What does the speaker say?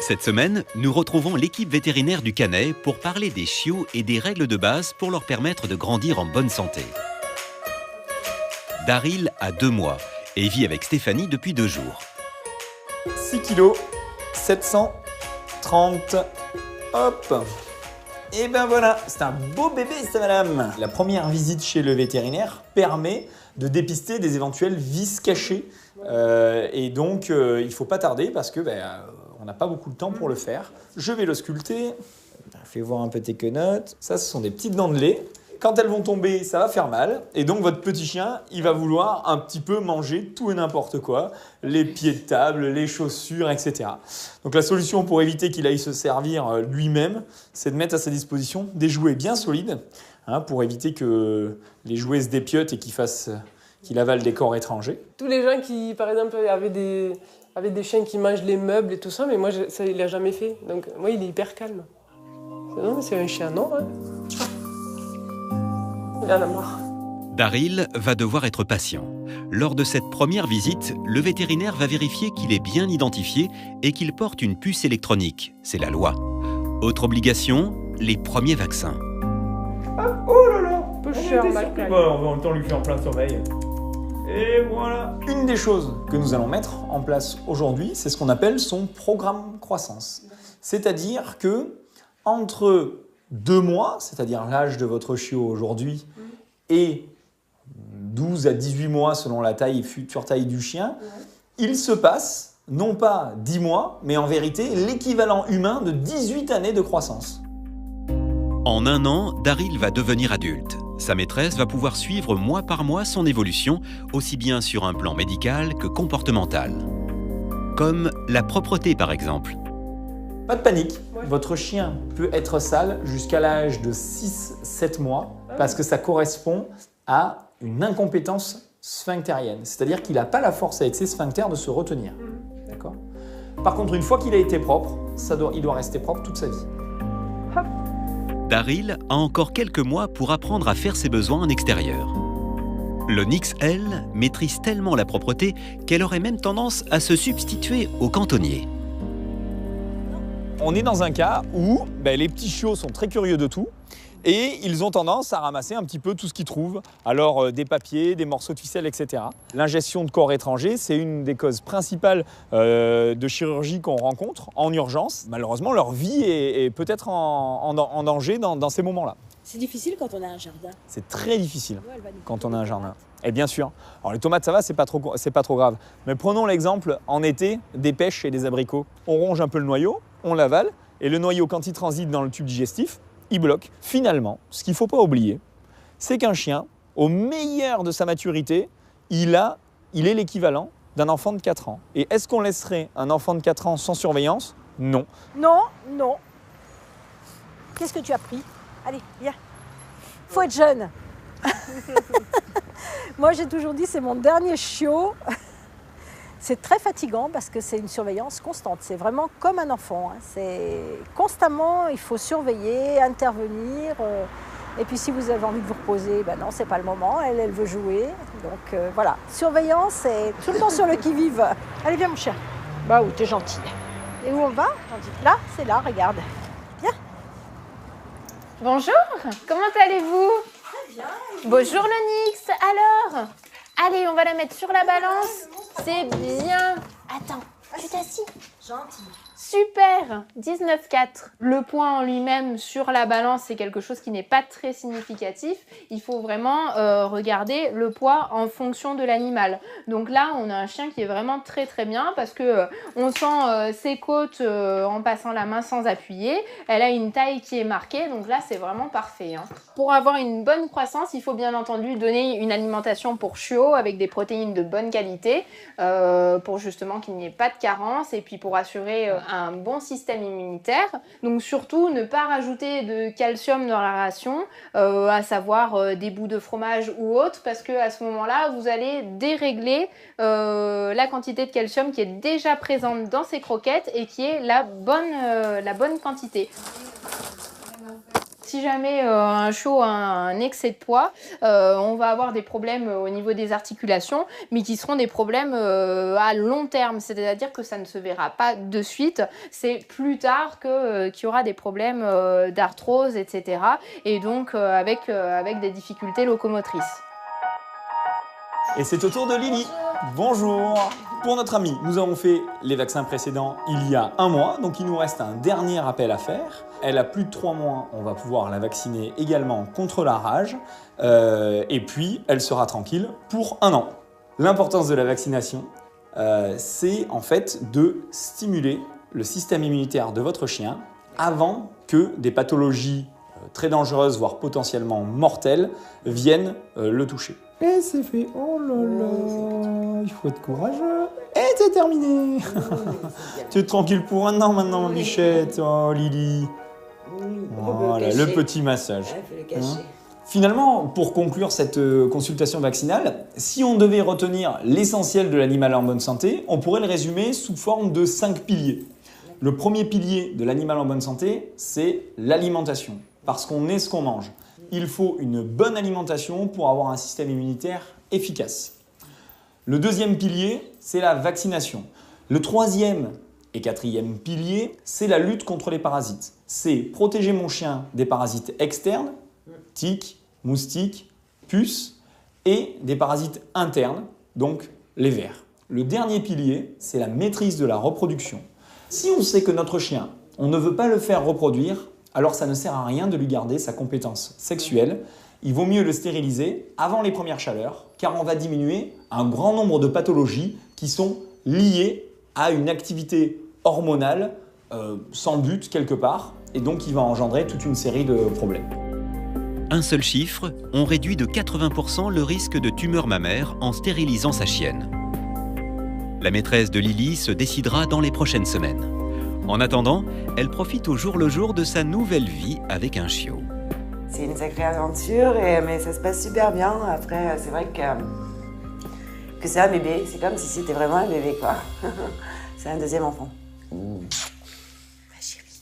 Cette semaine, nous retrouvons l'équipe vétérinaire du Canet pour parler des chiots et des règles de base pour leur permettre de grandir en bonne santé. Daryl a 2 mois et vit avec Stéphanie depuis 2 jours. 6 kg, 730, hop. Et ben voilà, c'est un beau bébé, ça madame. La première visite chez le vétérinaire permet de dépister des éventuels vices cachés. Et donc, il ne faut pas tarder parce que on n'a pas beaucoup de temps pour le faire. Je vais le sculpter. Fais voir un peu tes quenottes. Ça, ce sont des petites dents de lait. Quand elles vont tomber, ça va faire mal. Et donc, votre petit chien, il va vouloir un petit peu manger tout et n'importe quoi. Les pieds de table, les chaussures, etc. Donc, la solution pour éviter qu'il aille se servir lui-même, c'est de mettre à sa disposition des jouets bien solides, pour éviter que les jouets se dépiotent et qu'il avale des corps étrangers. Tous les gens qui, par exemple, avaient des chiens qui mangent les meubles et tout ça, mais moi, ça, il l'a jamais fait. Donc, moi, il est hyper calme. Non, c'est un chien, non, hein. Il en a marre. Daryl va devoir être patient. Lors de cette première visite, le vétérinaire va vérifier qu'il est bien identifié et qu'il porte une puce électronique. C'est la loi. Autre obligation, les premiers vaccins. Oh là là, Un peu cher, mal calme. Bon, on va en même temps lui faire en plein sommeil. Et voilà. Une des choses que nous allons mettre en place aujourd'hui, c'est ce qu'on appelle son programme croissance. C'est-à-dire que entre 2 mois, c'est-à-dire l'âge de votre chiot aujourd'hui, et 12 à 18 mois selon la future taille du chien, il se passe non pas 10 mois, mais en vérité l'équivalent humain de 18 années de croissance. En 1 an, Daryl va devenir adulte. Sa maîtresse va pouvoir suivre mois par mois son évolution, aussi bien sur un plan médical que comportemental. Comme la propreté par exemple. Pas de panique, votre chien peut être sale jusqu'à l'âge de 6-7 mois parce que ça correspond à une incompétence sphinctérienne. C'est-à-dire qu'il n'a pas la force avec ses sphincters de se retenir. D'accord ? Par contre, une fois qu'il a été propre, il doit rester propre toute sa vie. Daryl a encore quelques mois pour apprendre à faire ses besoins en extérieur. L'Onyx, elle, maîtrise tellement la propreté qu'elle aurait même tendance à se substituer au cantonnier. On est dans un cas où les petits chiots sont très curieux de tout et ils ont tendance à ramasser un petit peu tout ce qu'ils trouvent. Alors des papiers, des morceaux de ficelle, etc. L'ingestion de corps étrangers, c'est une des causes principales de chirurgie qu'on rencontre en urgence. Malheureusement, leur vie est peut-être en danger dans ces moments-là. C'est difficile quand on a un jardin. C'est très difficile quand on a un jardin. Et bien sûr, alors les tomates ça va, c'est pas trop grave. Mais prenons l'exemple en été des pêches et des abricots. On ronge un peu le noyau, on l'avale, et le noyau quand il transite dans le tube digestif, il bloque. Finalement, ce qu'il ne faut pas oublier, c'est qu'un chien, au meilleur de sa maturité, il est l'équivalent d'un enfant de 4 ans. Et est-ce qu'on laisserait un enfant de 4 ans sans surveillance? Non. Non, non. Qu'est-ce que tu as pris? Allez, viens. Faut être jeune. Moi, j'ai toujours dit, c'est mon dernier chiot. C'est très fatigant parce que c'est une surveillance constante. C'est vraiment comme un enfant. C'est constamment, il faut surveiller, intervenir. Et puis si vous avez envie de vous reposer, non, c'est pas le moment. Elle veut jouer. Donc voilà, surveillance et tout le temps sur le qui-vive. Allez, viens mon chien. Bah oui, t'es gentil. Et où on va? Là, c'est là, regarde. Viens. Bonjour, comment allez-vous? Très bien. Bonjour l'Onyx, alors? Allez, on va la mettre sur la balance. C'est bien. Attends, tu t'assis. Gentil. Super, 19,4. Le poids en lui-même sur la balance, c'est quelque chose qui n'est pas très significatif. Il faut vraiment regarder le poids en fonction de l'animal. Donc là, on a un chien qui est vraiment très très bien parce que on sent ses côtes en passant la main sans appuyer. Elle a une taille qui est marquée, donc là, c'est vraiment parfait. Pour avoir une bonne croissance, il faut bien entendu donner une alimentation pour chiots avec des protéines de bonne qualité pour justement qu'il n'y ait pas de carence et puis pour assurer un bon système immunitaire. Donc surtout ne pas rajouter de calcium dans la ration, à savoir des bouts de fromage ou autre, parce que à ce moment-là vous allez dérégler la quantité de calcium qui est déjà présente dans ces croquettes et qui est la bonne quantité. Si jamais un chiot a un excès de poids, on va avoir des problèmes au niveau des articulations, mais qui seront des problèmes à long terme. C'est-à-dire que ça ne se verra pas de suite. C'est plus tard qu'il y aura des problèmes d'arthrose, etc. Et donc avec des difficultés locomotrices. Et c'est au tour de Lily. Bonjour. Pour notre amie, nous avons fait les vaccins précédents il y a 1 mois, donc il nous reste un dernier appel à faire. Elle a plus de 3 mois, on va pouvoir la vacciner également contre la rage. Et puis, elle sera tranquille pour 1 an. L'importance de la vaccination, c'est en fait de stimuler le système immunitaire de votre chien avant que des pathologies très dangereuses, voire potentiellement mortelles, viennent le toucher. Et c'est fait, oh là là, il faut être courageux. Et c'est terminé. Tu es tranquille pour 1 an maintenant, ma bichette. Oh Lily. Voilà, le petit massage. Finalement, pour conclure cette consultation vaccinale, si on devait retenir l'essentiel de l'animal en bonne santé, on pourrait le résumer sous forme de 5 piliers. Le premier pilier de l'animal en bonne santé, c'est l'alimentation, parce qu'on est ce qu'on mange. Il faut une bonne alimentation pour avoir un système immunitaire efficace. Le deuxième pilier, c'est la vaccination. Le troisième et quatrième pilier, c'est la lutte contre les parasites. C'est protéger mon chien des parasites externes, tiques, moustiques, puces, et des parasites internes, donc les vers. Le dernier pilier, c'est la maîtrise de la reproduction. Si on sait que notre chien, on ne veut pas le faire reproduire, alors ça ne sert à rien de lui garder sa compétence sexuelle. Il vaut mieux le stériliser avant les premières chaleurs, car on va diminuer un grand nombre de pathologies qui sont liées à une activité hormonale sans but quelque part, et donc qui va engendrer toute une série de problèmes. Un seul chiffre, on réduit de 80% le risque de tumeur mammaire en stérilisant sa chienne. La maîtresse de Lily se décidera dans les prochaines semaines. En attendant, elle profite au jour le jour de sa nouvelle vie avec un chiot. C'est une sacrée aventure, mais ça se passe super bien. Après, c'est vrai que c'est un bébé. C'est comme si c'était vraiment un bébé, quoi. C'est un deuxième enfant. Ma chérie.